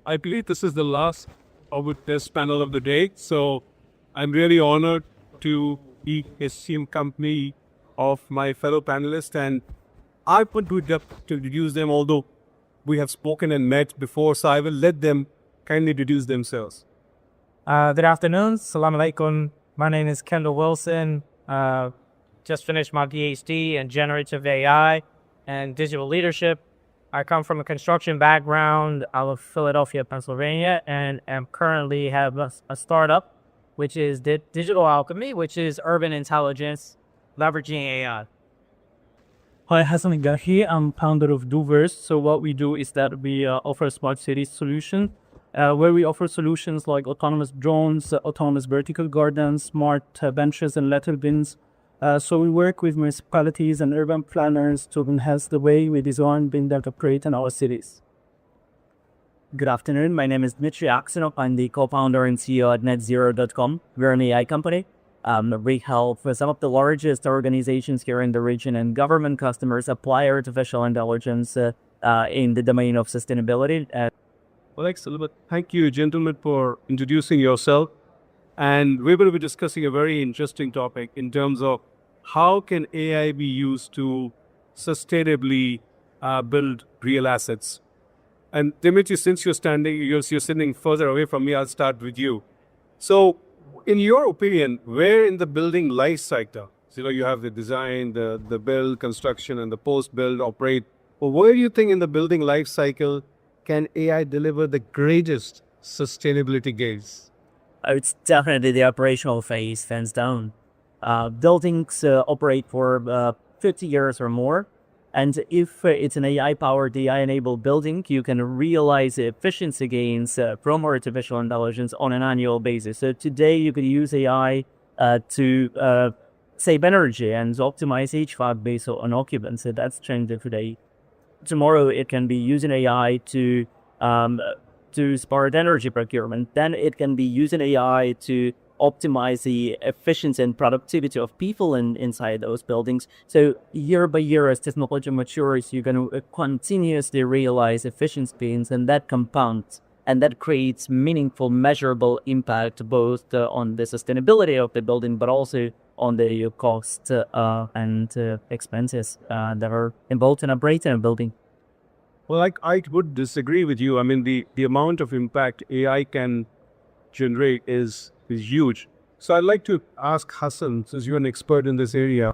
I believe this is the last Orbit Test panel of the day. So I'm really honored to be a team company of my fellow panelists. And I put to introduce them, although we have spoken and met before. So I will let them kindly introduce themselves. Good afternoon. Salam alaikum. My name is Kendall Wilson. Just finished my PhD in generative AI and digital leadership. I come from a construction background out of Philadelphia, Pennsylvania, and am currently have a startup, which is Digital Alchemy, which is urban intelligence leveraging AI. Hi, Hassan Gahi. I'm founder of Doverse. So what we do is that we offer a smart cities solution where we offer solutions like autonomous drones, autonomous vertical gardens, smart benches and letter bins. So we work with municipalities and urban planners to enhance the way we design, build, and operate in our cities. Good afternoon. My name is Dmitry Aksinov. I'm the co-founder and CEO at NetZero.com. We're an AI company. We help some of the largest organizations here in the region and government customers apply artificial intelligence in the domain of sustainability. Well, excellent. Thank you, gentlemen, for introducing yourself. And we're going to be discussing a very interesting topic in terms of how can AI be used to sustainably build real assets. And Dimitri, since you're sitting further away from me, I'll start with you. So, in your opinion, where in the building life cycle, so, you have the design, the build, construction, and the post-build, operate. But where do you think in the building life cycle can AI deliver the greatest sustainability gains? It's definitely the operational phase, hands down. Buildings operate for 50 years or more. And if it's an AI-powered, AI-enabled building, you can realize efficiency gains from artificial intelligence on an annual basis. So today you could use AI to save energy and optimize HVAC based on occupancy. That's trending today. Tomorrow it can be using AI to smart energy procurement. Then it can be using AI to optimize the efficiency and productivity of people inside those buildings. So year by year, as technology matures, you're going to continuously realize efficiency gains, and that compounds, and that creates meaningful, measurable impact both on the sustainability of the building, but also on the cost and expenses that are involved in operating a building. Well, I would disagree with you. I mean, the amount of impact AI can generate is huge. So I'd like to ask Hassan, since you're an expert in this area,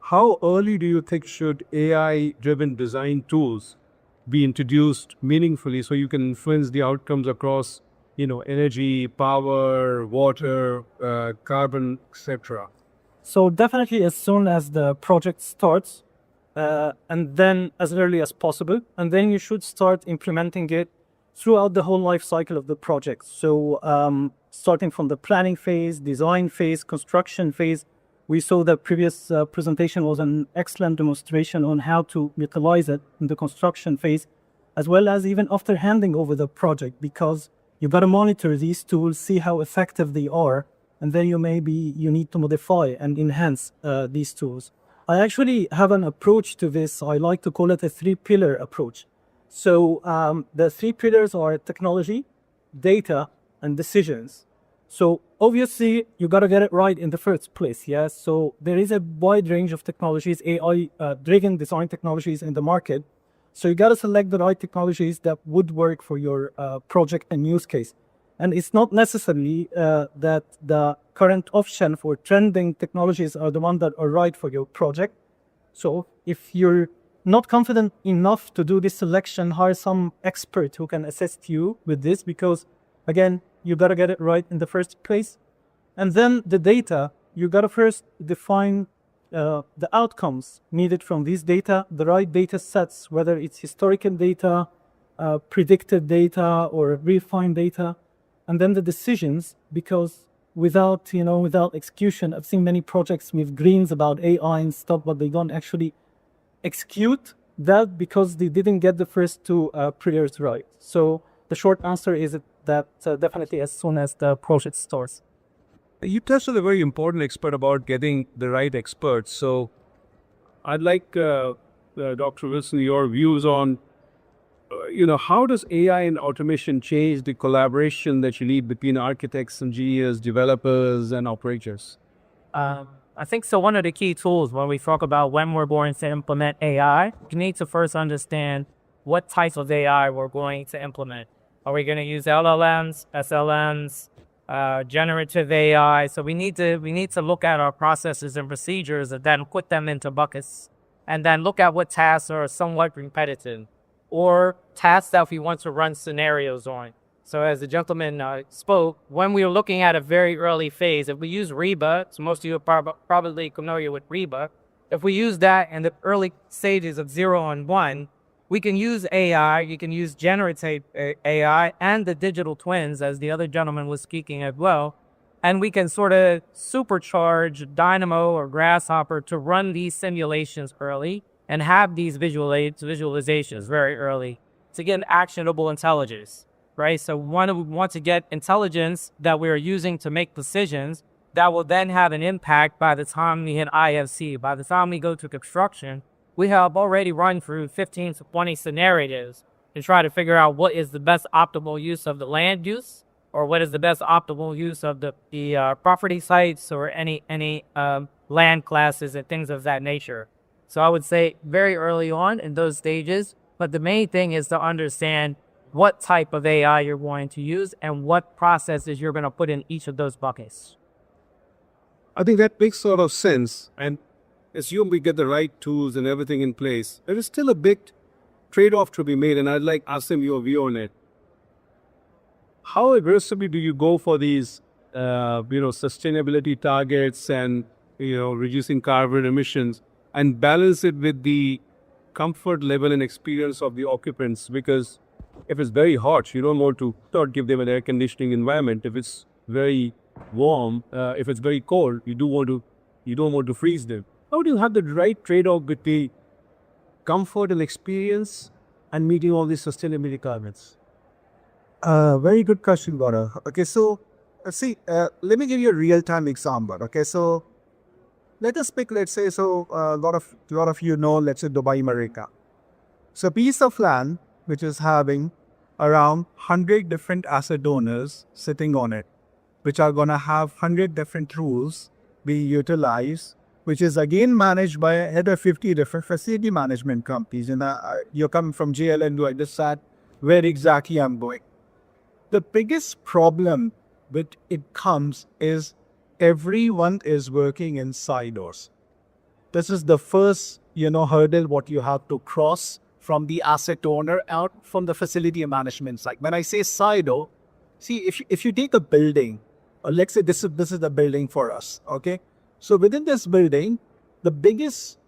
how early do you think should AI-driven design tools be introduced meaningfully so you can influence the outcomes across, energy, power, water, carbon, etc.? So definitely as soon as the project starts, and then as early as possible, and then you should start implementing it throughout the whole life cycle of the project. So starting from the planning phase, design phase, construction phase, we saw the previous presentation was an excellent demonstration on how to utilize it in the construction phase, as well as even after handing over the project, because you got to monitor these tools, see how effective they are, and then you need to modify and enhance these tools. I actually have an approach to this. I like to call it a 3-pillar approach. So the 3 pillars are technology, data, and decisions. So obviously you got to get it right in the first place. Yes. So there is a wide range of technologies, AI-driven design technologies in the market. So you got to select the right technologies that would work for your project and use case. And it's not necessarily that the current option for trending technologies are the ones that are right for your project. So if you're not confident enough to do this selection, hire some expert who can assist you with this, because again, you got to get it right in the first place. And then the data, you got to first define the outcomes needed from these data, the right data sets, whether it's historical data, predicted data, or refined data. And then the decisions, because without execution, I've seen many projects with greens about AI and stuff, but they don't actually execute that because they didn't get the first 2 pillars right. So the short answer is that definitely as soon as the project starts. You touched on a very important expert about getting the right experts. So I'd like, Dr. Wilson, your views on how does AI and automation change the collaboration that you need between architects, engineers, developers, and operators? I think so. One of the key tools when we talk about when we're going to implement AI, we need to first understand what types of AI we're going to implement. Are we going to use LLMs, SLMs, generative AI? So we need to look at our processes and procedures and then put them into buckets, and then look at what tasks are somewhat repetitive, or tasks that we want to run scenarios on. So as the gentleman spoke, when we were looking at a very early phase, if we use Reba, so most of you are probably familiar with Reba, if we use that in the early stages of 0 and 1, we can use AI, you can use generative AI and the digital twins, as the other gentleman was speaking as well, and we can sort of supercharge Dynamo or Grasshopper to run these simulations early and have these visualizations very early to get actionable intelligence, right? So we want to get intelligence that we're using to make decisions that will then have an impact by the time we hit IFC. By the time we go to construction, we have already run through 15 to 20 scenarios to try to figure out what is the best optimal use of the land use, or what is the best optimal use of the property sites, or any land classes and things of that nature. So I would say very early on in those stages, but the main thing is to understand what type of AI you're going to use and what processes you're going to put in each of those buckets. I think that makes sort of sense. And assume we get the right tools and everything in place. There is still a big trade-off to be made, and I'd like to ask them your view on it. How aggressively do you go for these, sustainability targets and, reducing carbon emissions, and balance it with the comfort level and experience of the occupants? Because if it's very hot, you don't want to not give them an air conditioning environment. If it's very warm, if it's very cold, you don't want to freeze them. How do you have the right trade-off between comfort and experience and meeting all these sustainability requirements? Very good question, Gaurav. Okay, so let me give you a real-time example. Okay, so let us pick, let's say, a lot of you know, let's say Dubai Marika. So a piece of land which is having around 100 different asset owners sitting on it, which are going to have 100 different rules be utilized, which is again managed by other 50 different facility management companies. And you're coming from JLN to understand where exactly I'm going. The biggest problem with it comes is everyone is working in silos. This is the first, hurdle what you have to cross from the asset owner out from the facility management side. When I say silo, see, if you take a building, or let's say this is the building for us, okay? So within this building, the biggest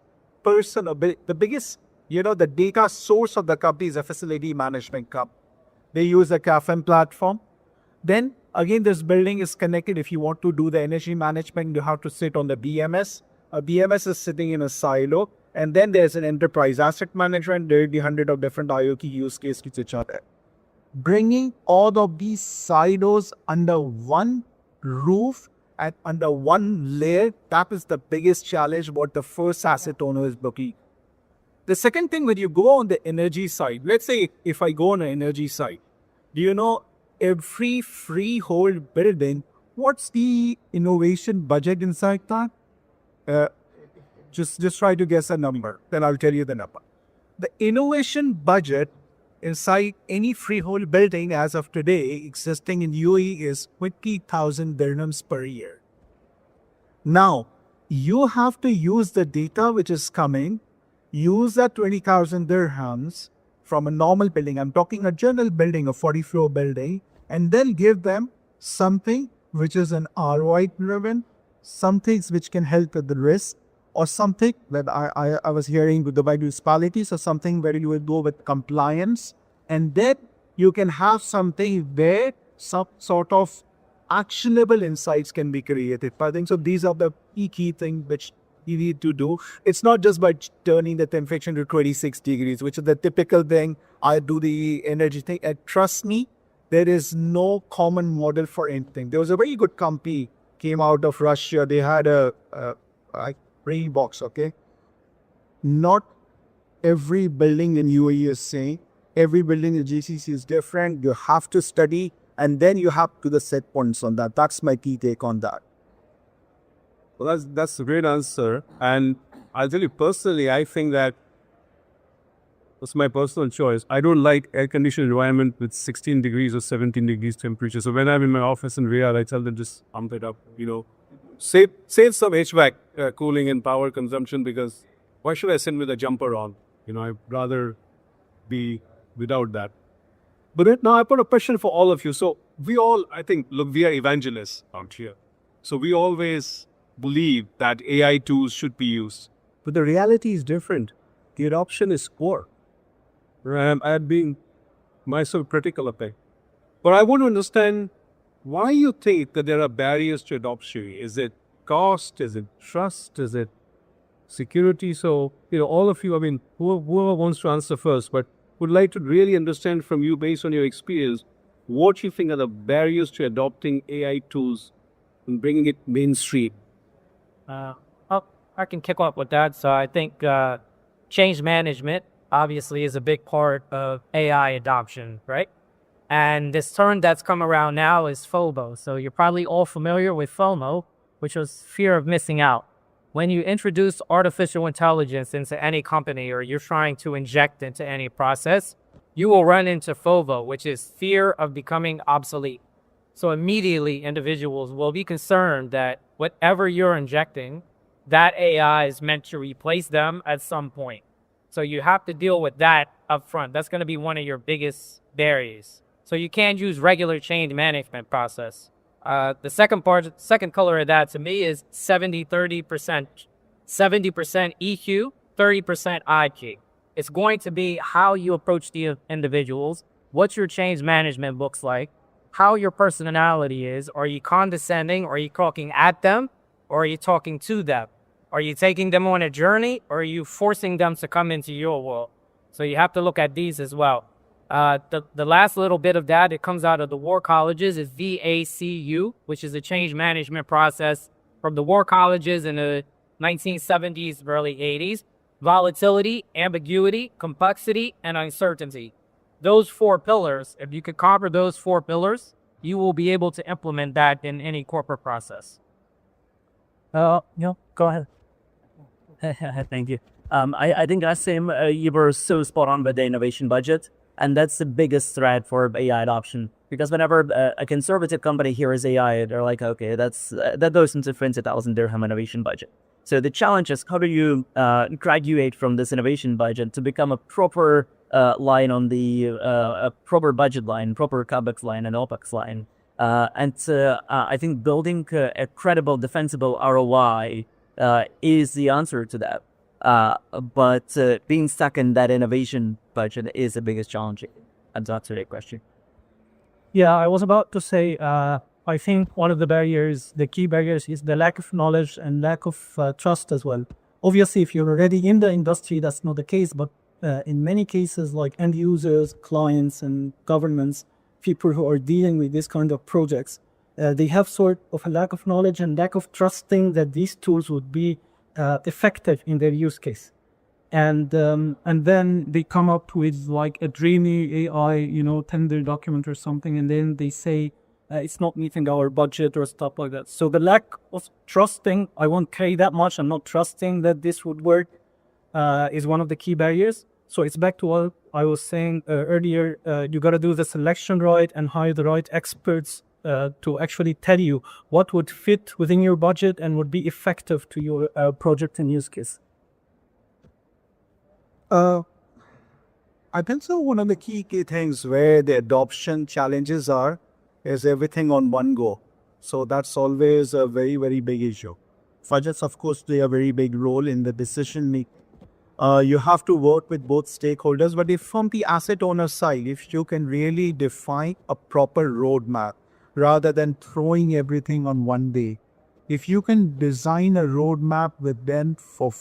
person, the data source of the company is a facility management company. They use a CAFM platform. Then again, this building is connected. If you want to do the energy management, you have to sit on the BMS. A BMS is sitting in a silo. And then there's an enterprise asset manager, and there will be 100 of different IoT use cases which are there. Bringing all of these silos under one roof and under one layer, that is the biggest challenge what the first asset owner is looking. The second thing, when you go on the energy side, let's say if I go on the energy side, do you know every freehold building, what's the innovation budget inside that? Just try to guess a number, then I'll tell you the number. The innovation budget inside any freehold building as of today existing in UAE is 20,000 dirhams per year. Now, you have to use the data which is coming, use that 20,000 dirhams from a normal building, I'm talking a general building, a 40-floor building, and then give them something which is an ROI driven, some things which can help with the risk, or something that I was hearing with Dubai municipalities, or something where you will go with compliance, and then you can have something where some sort of actionable insights can be created. I think so. These are the key things which you need to do. It's not just by turning the temperature to 26 degrees, which is the typical thing. I do the energy thing, and trust me, there is no common model for anything. There was a very good company came out of Russia. They had a box, okay? Not every building in UAE is same. Every building in GCC is different. You have to study, and then you have to the set points on that. That's my key take on that. Well, that's a great answer. And I'll tell you personally, I think that that's my personal choice. I don't like air-conditioned environment with 16 degrees or 17 degrees temperature. So when I'm in my office in Riyadh, I tell them just pump it up, save some HVAC cooling and power consumption, because why should I sit with a jumper on? I'd rather be without that. But now I put a question for all of you. So we all, I think, we are evangelists out here. So we always believe that AI tools should be used. But the reality is different. The adoption is poor. I'm being myself critical of it. But I want to understand why you think that there are barriers to adoption. Is it cost? Is it trust? Is it security? So, all of you, whoever wants to answer first, but would like to really understand from you, based on your experience, what you think are the barriers to adopting AI tools and bringing it mainstream. I can kick off with that. So I think change management obviously is a big part of AI adoption, right? And this term that's come around now is FOMO. So you're probably all familiar with FOMO, which was fear of missing out. When you introduce artificial intelligence into any company, or you're trying to inject into any process, you will run into FOMO, which is fear of becoming obsolete. So immediately individuals will be concerned that whatever you're injecting, that AI is meant to replace them at some point. So you have to deal with that up front. That's going to be one of your biggest barriers. So you can't use regular change management process. The second color of that to me is 70-30%. 70% EQ, 30% IQ. It's going to be how you approach the individuals, what your change management looks like, how your personality is. Are you condescending? Are you talking at them? Or are you talking to them? Are you taking them on a journey, or are you forcing them to come into your world? So you have to look at these as well. The last little bit of that, it comes out of the war colleges, is VACU, which is a change management process from the war colleges in the 1970s, early 80s. Volatility, ambiguity, complexity, and uncertainty. Those 4 pillars, if you could conquer those 4 pillars, you will be able to implement that in any corporate process. Go ahead. Thank you. I think Asim, you were so spot on with the innovation budget, and that's the biggest threat for AI adoption. Because whenever a conservative company hears AI, they're like, okay, that goes into 20,000 dirham innovation budget. So the challenge is, how do you graduate from this innovation budget to become a proper line on the a proper budget line, proper CapEx line and OpEx line? I think building a credible, defensible ROI is the answer to that. But being stuck in that innovation budget is the biggest challenge. And that's a great question. Yeah, I was about to say, I think one of the key barriers is the lack of knowledge and lack of trust as well. Obviously, if you're already in the industry, that's not the case. But in many cases, like end users, clients, and governments, people who are dealing with this kind of projects, they have sort of a lack of knowledge and lack of trusting that these tools would be effective in their use case. And then they come up with like a dreamy AI, tender document or something, and then they say it's not meeting our budget or stuff like that. So the lack of trusting, I won't carry that much. I'm not trusting that this would work, is one of the key barriers. So it's back to what I was saying earlier. You got to do the selection right and hire the right experts to actually tell you what would fit within your budget and would be effective to your project and use case. I think so. One of the key things where the adoption challenges are is everything on one go. So that's always a very, very big issue. Budgets, of course, play a very big role in the decision making. You have to work with both stakeholders, but if from the asset owner side, if you can really define a proper roadmap rather than throwing everything on one day, if you can design a roadmap with them for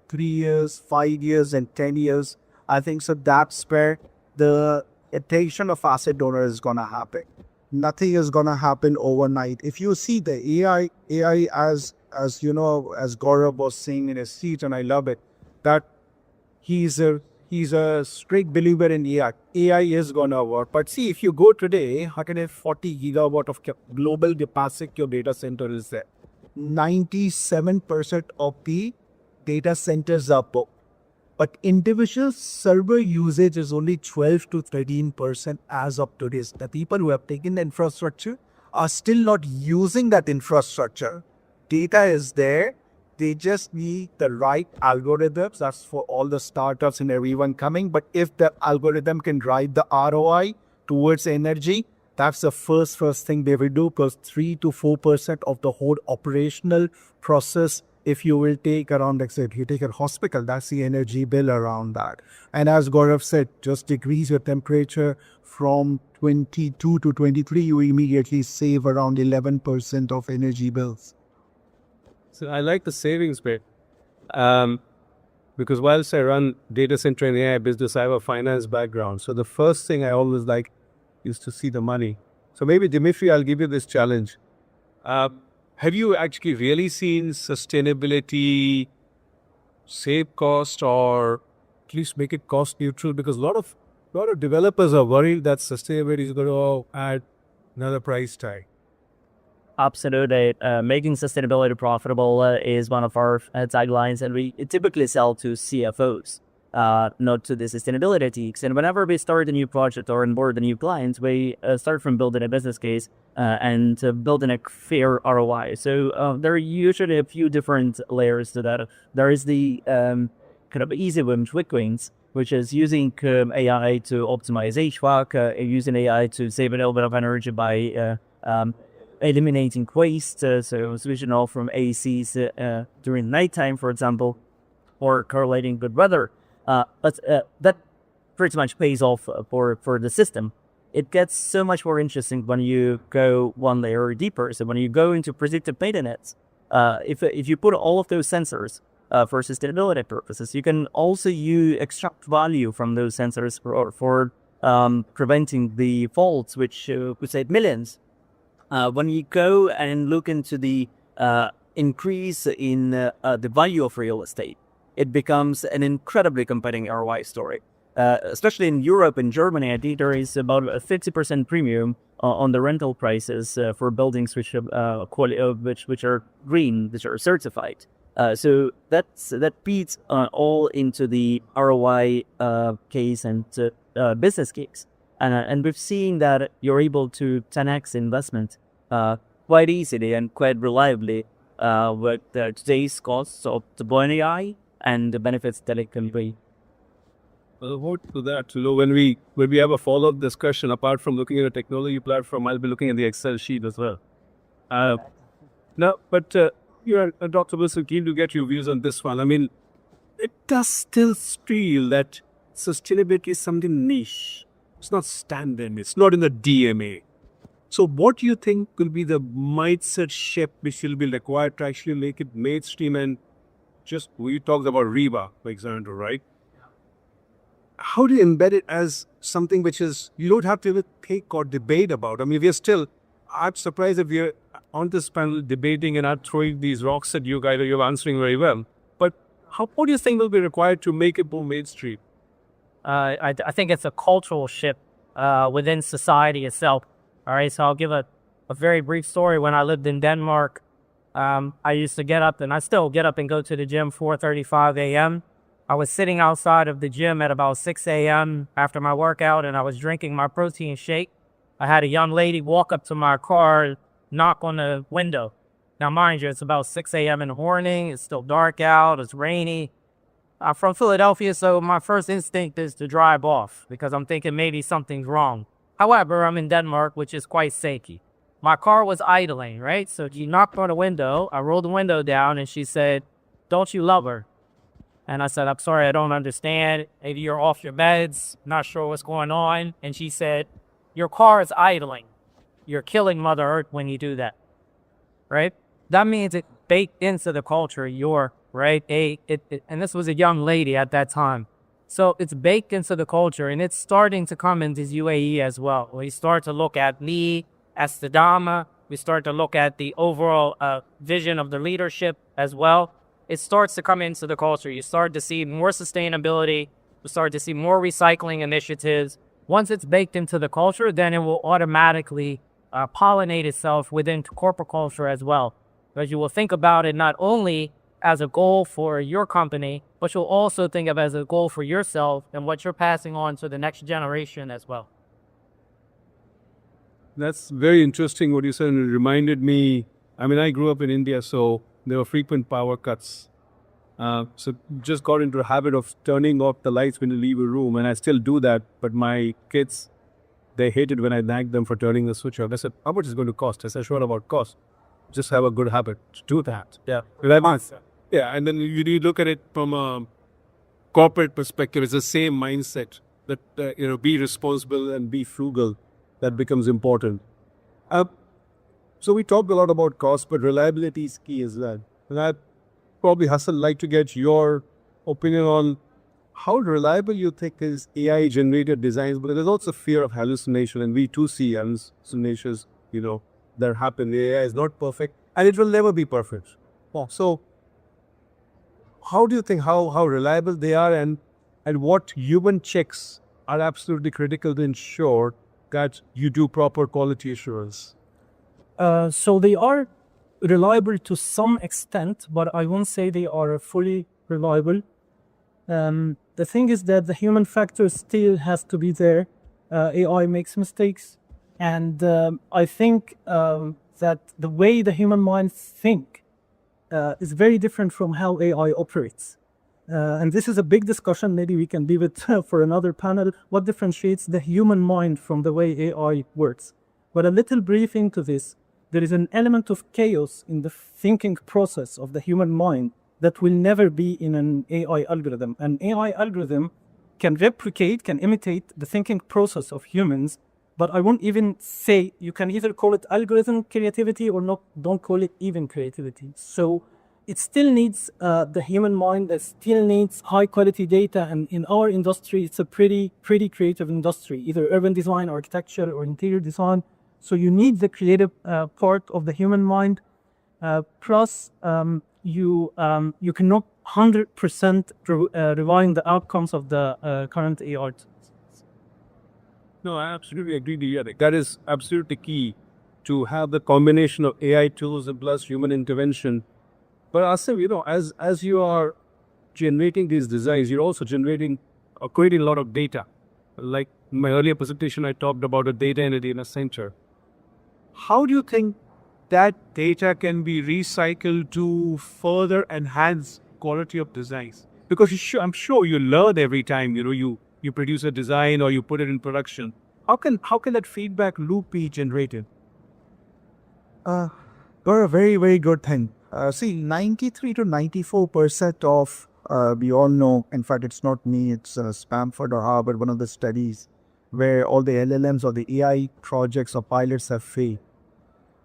3 years, 5 years, and 10 years, I think so that's where the attention of asset owner is going to happen. Nothing is going to happen overnight. If you see the AI as Gaurav was saying in his seat, and I love it, that he's he's a strict believer in AI. AI is gonna work. But see, if you go today, 140 gigawatt of global capacity of data center is there. 97% of the data centers are booked. But individual server usage is only 12 to 13% as of today. The people who have taken the infrastructure are still not using that infrastructure. Data is there. They just need the right algorithms. That's for all the startups and everyone coming. But if the algorithm can drive the ROI towards energy, that's the first thing they will do, because 3 to 4% of the whole operational process, if you will take around, like say, if you take a hospital, that's the energy bill around that. And as Gaurav said, just decrease your temperature from 22 to 23, you immediately save around 11% of energy bills. So I like the savings bit. Because whilst I run data center and AI business, I have a finance background. So the first thing I always like is to see the money. So maybe Dimitri, I'll give you this challenge. Have you actually really seen sustainability save cost, or at least make it cost neutral? Because a lot of developers are worried that sustainability is going to add another price tag. Absolutely. Making sustainability profitable is one of our taglines, and we typically sell to CFOs, not to the sustainability teams. And whenever we start a new project or onboard a new client, we start from building a business case and building a fair ROI. So there are usually a few different layers to that. There is the kind of easy wins, quick wins, which is using AI to optimize HVAC, using AI to save a little bit of energy by eliminating waste, so switching off from ACs during nighttime, for example, or correlating good weather. But that pretty much pays off for the system. It gets so much more interesting when you go one layer deeper. So when you go into predictive maintenance, if you put all of those sensors for sustainability purposes, you can also extract value from those sensors for preventing the faults, which could save millions. When you go and look into the increase in the value of real estate, it becomes an incredibly compelling ROI story. Especially in Europe and Germany, I think there is about a 50% premium on the rental prices for buildings which are green, which are certified. So that feeds all into the ROI case and business case. And we've seen that you're able to 10x investment quite easily and quite reliably with today's costs of deploying AI and the benefits that it can bring. Well, what to that? So when we have a follow-up discussion, apart from looking at a technology platform, I'll be looking at the Excel sheet as well. Now, but Dr. Wilson, keen to get your views on this one. I mean, it does still feel that sustainability is something niche. It's not standard. It's not in the DMA. So what do you think will be the mindset shift which will be required to actually make it mainstream? And just, we talked about REBA, for example, right? How do you embed it as something which is, you don't have to even think or debate about? I mean, I'm surprised if we're on this panel debating and not throwing these rocks at you guys, or you're answering very well. But what do you think will be required to make it more mainstream? I think it's a cultural shift within society itself. All right, so I'll give a very brief story. When I lived in Denmark, I used to get up, and I still get up and go to the gym 4:35 a.m. I was sitting outside of the gym at about 6 a.m. after my workout, and I was drinking my protein shake. I had a young lady walk up to my car, knock on the window. Now, mind you, it's about 6 a.m. in the morning. It's still dark out. It's rainy. I'm from Philadelphia, so my first instinct is to drive off because I'm thinking maybe something's wrong. However, I'm in Denmark, which is quite shaky. My car was idling, right? So she knocked on the window. I rolled the window down, and she said, "Don't you love her?" And I said, "I'm sorry, I don't understand. Maybe you're off your meds, not sure what's going on." And she said, "Your car is idling. You're killing Mother Earth when you do that." Right? That means it baked into the culture, right? And this was a young lady at that time. So it's baked into the culture, and it's starting to come into UAE as well. We start to look at me as the Dhamma. We start to look at the overall vision of the leadership as well. It starts to come into the culture. You start to see more sustainability, We'll start to see more recycling initiatives. Once it's baked into the culture, then it will automatically pollinate itself within corporate culture as well. Because you will think about it not only as a goal for your company, but you'll also think of it as a goal for yourself and what you're passing on to the next generation as well. That's very interesting what you said, and it reminded me. I mean, I grew up in India, so there were frequent power cuts. So just got into a habit of turning off the lights when you leave a room, and I still do that. But my kids, they hated when I nagged them for turning the switch off. They said, "How much is it going to cost?" I said, "Sure about cost. Just have a good habit to do that." Yeah, and then you look at it from a corporate perspective. It's the same mindset that be responsible and be frugal. That becomes important. So we talked a lot about cost, but reliability is key as well. And I'd probably, Hassan, like to get your opinion on how reliable you think is AI-generated designs, but there's also fear of hallucination, and we too see hallucinations, that happen. The AI is not perfect, and it will never be perfect. So how do you think how reliable they are, and what human checks are absolutely critical to ensure that you do proper quality assurance? So they are reliable to some extent, but I won't say they are fully reliable. The thing is that the human factor still has to be there. AI makes mistakes, and I think that the way the human mind think is very different from how AI operates. And this is a big discussion. Maybe we can leave it for another panel. What differentiates the human mind from the way AI works? But a little brief into this. There is an element of chaos in the thinking process of the human mind that will never be in an AI algorithm. An AI algorithm can replicate, can imitate the thinking process of humans, but I won't even say, you can either call it algorithm creativity or not, don't call it even creativity. So it still needs the human mind, that still needs high quality data. And in our industry, it's a pretty creative industry, either urban design, architecture, or interior design. So you need the creative part of the human mind. Plus, you cannot 100% rely on the outcomes of the current AI. No, I absolutely agree with you. That is absolutely key, to have the combination of AI tools and plus human intervention. But Asif, as you are generating these designs, you're also generating or creating a lot of data. Like in my earlier presentation, I talked about a data in a data center. How do you think that data can be recycled to further enhance quality of designs? Because I'm sure you learn every time you produce a design or you put it in production. How can that feedback loop be generated? Got a very, very good thing. 93 to 94% of, we all know, in fact, it's not me, it's Stanford or Harvard, one of the studies where all the LLMs or the AI projects or pilots have failed.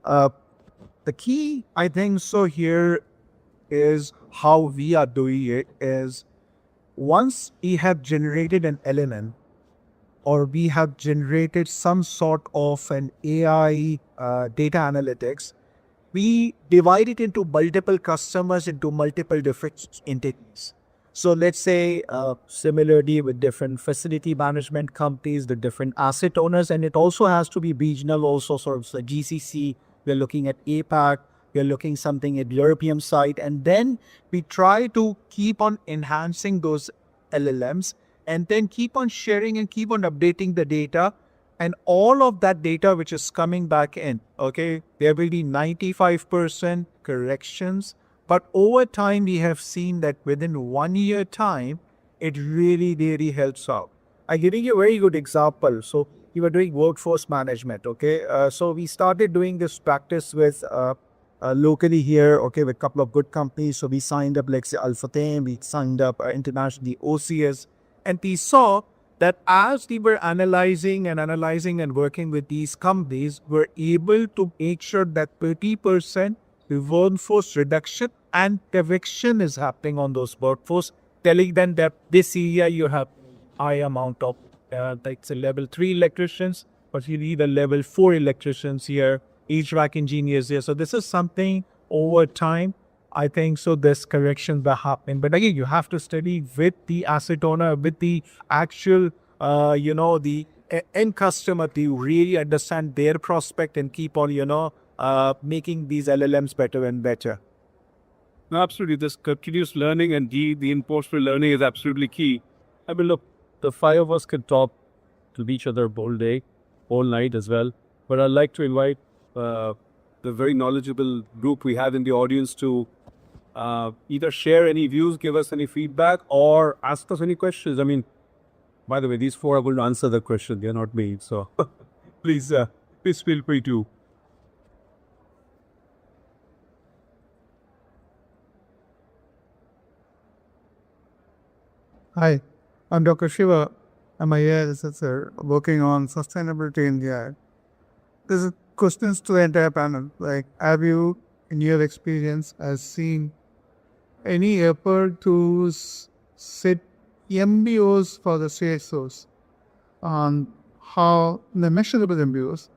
The key, I think, so here is how we are doing it is, once we have generated an LLM or we have generated some sort of an AI data analytics, we divide it into multiple customers, into multiple different entities. So let's say similarly with different facility management companies, the different asset owners, and it also has to be regional, also sort of the GCC. We're looking at APAC, we're looking something at European side, and then we try to keep on enhancing those LLMs and then keep on sharing and keep on updating the data. And all of that data which is coming back in, okay, there will be 95% corrections. But over time, we have seen that within 1 year time, it really, really helps out. I'm giving you a very good example. So we were doing workforce management, okay? So we started doing this practice with locally here, okay, with a couple of good companies. So we signed up, like say Al-Fateh, we signed up internationally OCS, and we saw that as we were analyzing and working with these companies, we're able to make sure that 30% the workforce reduction and correction is happening on those workforce, telling them that this area you have high amount of, like say level 3 electricians, but you need a level 4 electricians here, HVAC engineers here. So this is something over time I think so this corrections were happening. But again, you have to study with the asset owner, with the actual, the end customer to really understand their prospect and keep on, making these LLMs better and better. No, absolutely. This continuous learning and the reinforcement learning is absolutely key. I mean, look, the five of us can talk to each other all day, all night as well. But I'd like to invite the very knowledgeable group we have in the audience to either share any views, give us any feedback, or ask us any questions. I mean, by the way, these four are going to answer the question. They're not me. So please feel free to. Hi, I'm Dr. Shiva. I'm a AI researcher working on sustainability in AI. There's a questions to the entire panel. Like, have you, in your experience, has seen any effort to set MBOs for the CXOs on how the measurable MBOs,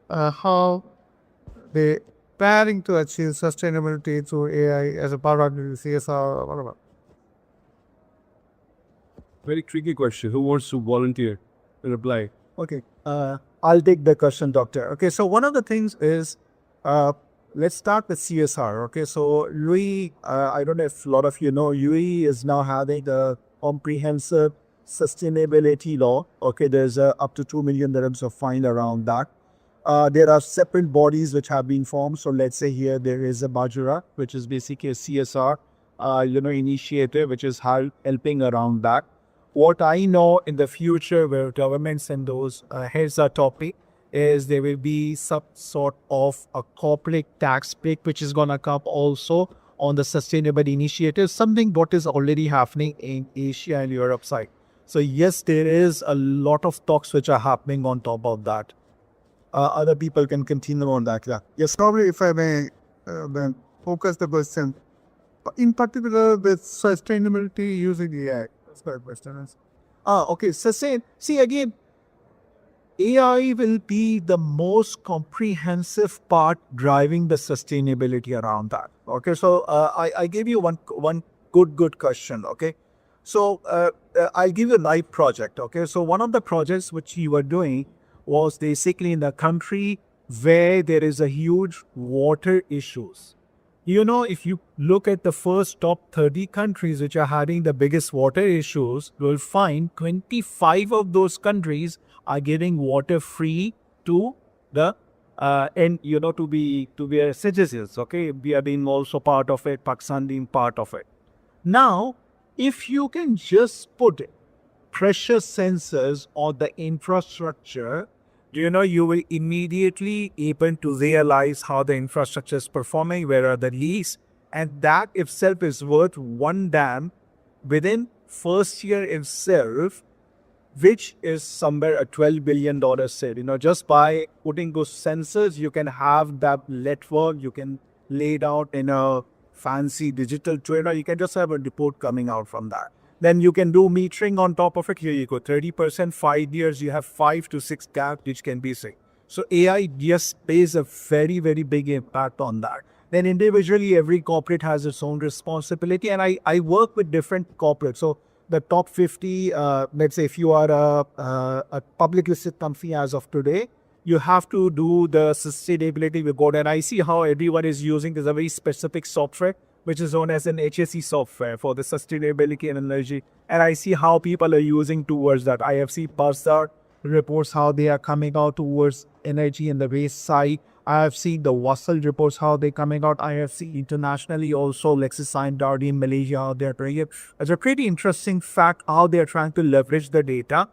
how they preparing to achieve sustainability through AI as a part of the CSR or whatever? Very tricky question. Who wants to volunteer to reply? Okay, I'll take the question, doctor. Okay, so one of the things is, let's start with CSR. Okay, so UE, I don't know if a lot of you know, UE is now having the comprehensive sustainability law. Okay, there's up to 2 million dirhams of fine around that. There are separate bodies which have been formed. So let's say here there is a Bajura, which is basically a CSR, initiative, which is helping around that. What I know in the future where governments and those heads are topic is there will be some sort of a corporate tax break which is going to come also on the sustainable initiatives, something what is already happening in Asia and Europe side. So yes, there is a lot of talks which are happening on top of that. Other people can continue on that. Yeah. Yes, probably if I may then focus the question, in particular with sustainability using AI. That's my question. Okay. So see again, AI will be the most comprehensive part driving the sustainability around that. Okay. So I gave you one good question. Okay. So I'll give you a live project. Okay. So one of the projects which you were doing was basically in a country where there is a huge water issues. You know, if you look at the first top 30 countries which are having the biggest water issues, you'll find 25 of those countries are giving water free to the to be citizens. Okay, we are being also part of it, Pakistan being part of it. Now, if you can just put pressure sensors on the infrastructure, you will immediately able to realize how the infrastructure is performing, where are the leaks, and that itself is worth one dam within first year itself, which is somewhere a $12 billion sale. Just by putting those sensors, you can have that network, you can lay it out in a fancy digital twin, or you can just have a report coming out from that. Then you can do metering on top of it. Here you go, 30%, 5 years, you have 5 to 6 gaps which can be synced. So AI, yes, plays a very, very big impact on that. Then individually, every corporate has its own responsibility. And I work with different corporates. So the top 50, let's say if you are a public listed company as of today, you have to do the sustainability report. And I see how everyone is using this a very specific software, which is known as an HSE software for the sustainability and energy. And I see how people are using towards that. I have seen Parsar reports, how they are coming out towards energy and the waste side. I have seen the Wassel reports, how they're coming out. I have seen internationally also LexisNexis, Dardi in Malaysia, how they're doing it. It's a pretty interesting fact how they're trying to leverage the data,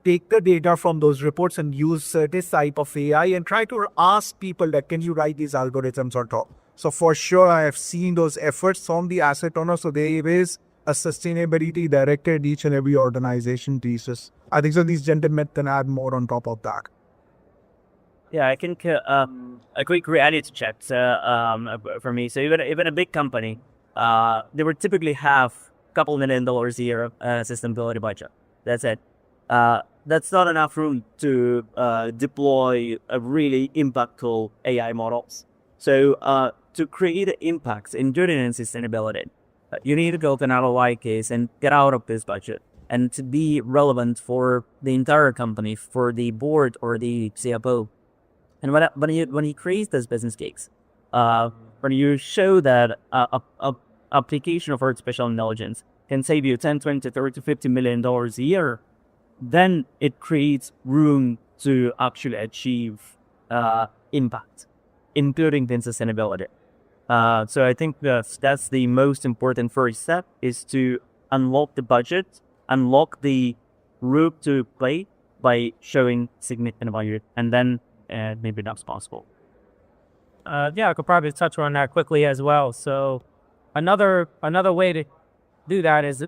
take the data from those reports and use certain type of AI and try to ask people that can you write these algorithms on top. So for sure, I have seen those efforts from the asset owner. So there is a sustainability director in each and every organization thesis. I think so these gentlemen can add more on top of that. Yeah, I think a quick reality check for me. So even a big company, they would typically have a couple $1 million a year sustainability budget. That's it. That's not enough room to deploy a really impactful AI models. So to create impacts in enduring and sustainability, you need to build an ROI case and get out of this budget and to be relevant for the entire company, for the board or the CFO. And when you create this business case, when you show that a application of artificial intelligence can save you 10, 20, 30, $50 million a year, then it creates room to actually achieve impact, including the sustainability. So I think that's the most important first step, is to unlock the budget, unlock the route to play by showing significant value, and then maybe that's possible. Yeah, I could probably touch on that quickly as well. So another way to do that is,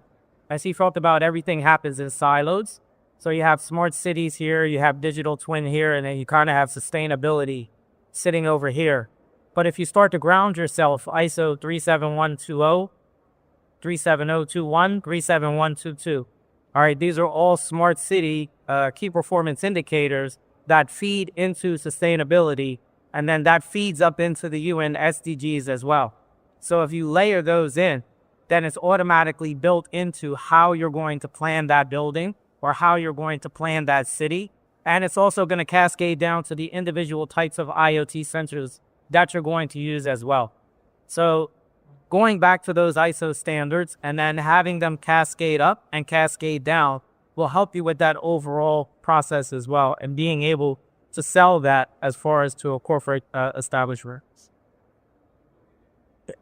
as he talked about, everything happens in silos. So you have smart cities here, you have digital twin here, and then you kind of have sustainability sitting over here. But if you start to ground yourself, ISO 37120, 37021, 37122. All right, these are all smart city key performance indicators that feed into sustainability, and then that feeds up into the UN SDGs as well. So if you layer those in, then it's automatically built into how you're going to plan that building or how you're going to plan that city. And it's also going to cascade down to the individual types of IoT sensors that you're going to use as well. So going back to those ISO standards and then having them cascade up and cascade down will help you with that overall process as well, and being able to sell that as far as to a corporate establishment.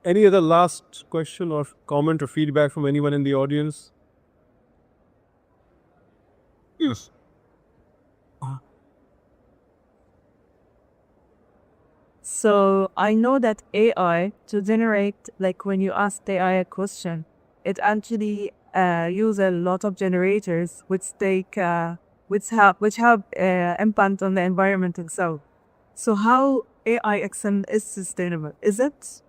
Any other last question or comment or feedback from anyone in the audience? Yes. So I know that AI, to generate, like when you ask the AI a question, it actually use a lot of generators which have impact on the environment itself. So how AI XM is sustainable? Is it?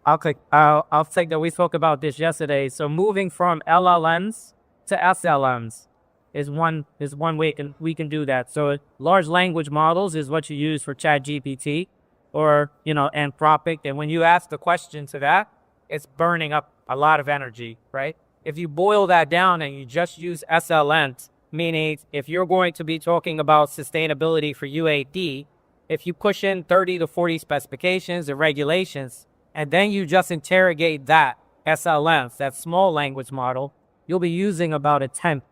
I'll take that. We spoke about this yesterday. So moving from LLMs to SLMs is one way we can do that. So large language models is what you use for ChatGPT or Anthropic. And when you ask the question to that, it's burning up a lot of energy, right? If you boil that down and you just use SLMs, meaning if you're going to be talking about sustainability for UAD, if you push in 30 to 40 specifications and regulations, and then you just interrogate that SLMs, that small language model, you'll be using about a tenth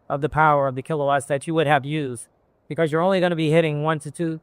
of the power of the kilowatts that you would have used, because you're only going to be hitting 2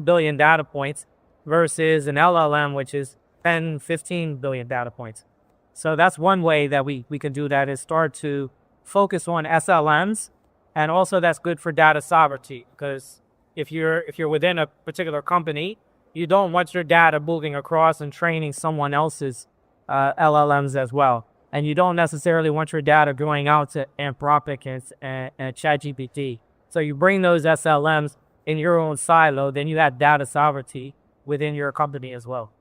billion data points versus an LLM, which is 10, 15 billion data points. So that's one way that we can do that, is start to focus on SLMs. And also that's good for data sovereignty, because if you're within a particular company, you don't want your data moving across and training someone else's LLMs as well. And you don't necessarily want your data going out to Anthropic and ChatGPT. So you bring those SLMs in your own silo, then you have data sovereignty within your company as well.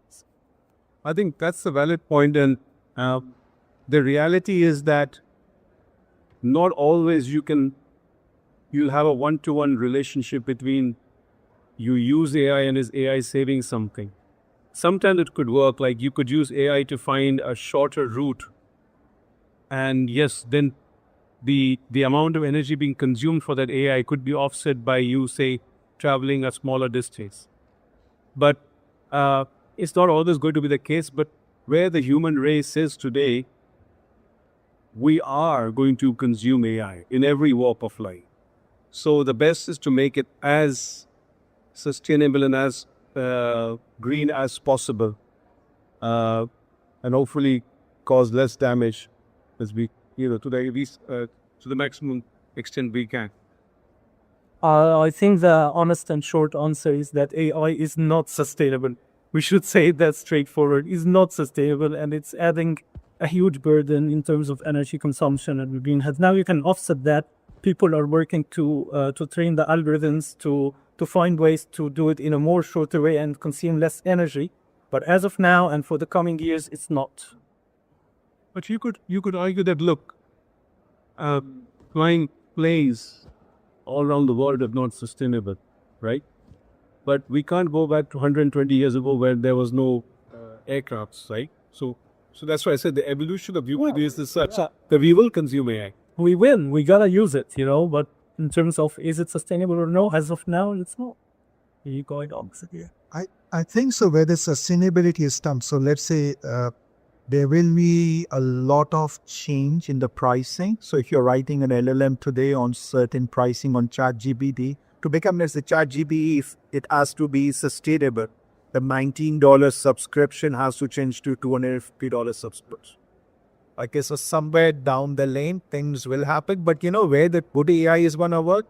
I think that's a valid point, and the reality is that not always you'll have a one-to-one relationship between you use AI and is AI saving something. Sometimes it could work, like you could use AI to find a shorter route, and yes, then the amount of energy being consumed for that AI could be offset by you, say, traveling a smaller distance. But it's not always going to be the case. But where the human race is today, we are going to consume AI in every walk of life. So the best is to make it as sustainable and as green as possible, and hopefully cause less damage as we, to the maximum extent we can. I think the honest and short answer is that AI is not sustainable. We should say that straightforward. It's not sustainable, and it's adding a huge burden in terms of energy consumption and greenhouse. Now you can offset that. People are working to train the algorithms to find ways to do it in a more shorter way and consume less energy. But as of now and for the coming years, it's not. But you could argue that, look, flying planes all around the world are not sustainable, right? but we can't go back to 120 years ago where there was no aircrafts, right? So that's why I said the evolution of human beings is such that we will consume AI. We will. We gotta use it, but in terms of is it sustainable or no, as of now, it's not. You're going opposite here. I think so where the sustainability is done. So let's say there will be a lot of change in the pricing. So if you're writing an LLM today on certain pricing on ChatGPT, to become let's say ChatGPT, it has to be sustainable. The $19 subscription has to change to $250 subscription. Okay, so somewhere down the lane, things will happen. But where the good AI is going to work?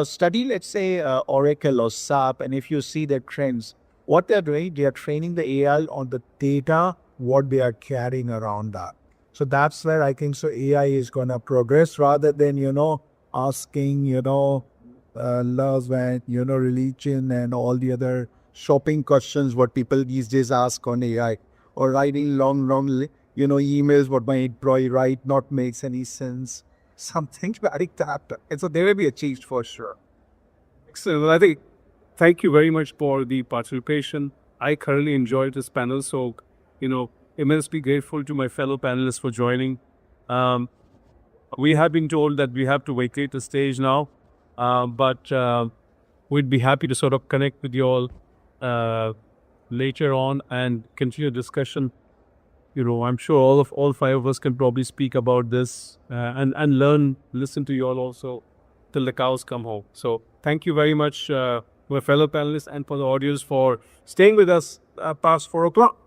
Study, let's say, Oracle or SAP, and if you see their trends, what they're doing, they are training the AI on the data, what they are carrying around that. So that's where I think so AI is going to progress rather than, asking, laws and, religion and all the other shopping questions what people these days ask on AI, or writing long, emails what my employee write not makes any sense. Something like that. And so there will be a change for sure. Excellent. Well, I think thank you very much for the participation. I thoroughly enjoyed this panel. So, immensely grateful to my fellow panelists for joining. We have been told that we have to vacate the stage now, but we'd be happy to sort of connect with you all later on and continue discussion. I'm sure all five of us can probably speak about this and listen to you all also till the cows come home. So thank you very much, my fellow panelists, and for the audience for staying with us past 4 o'clock.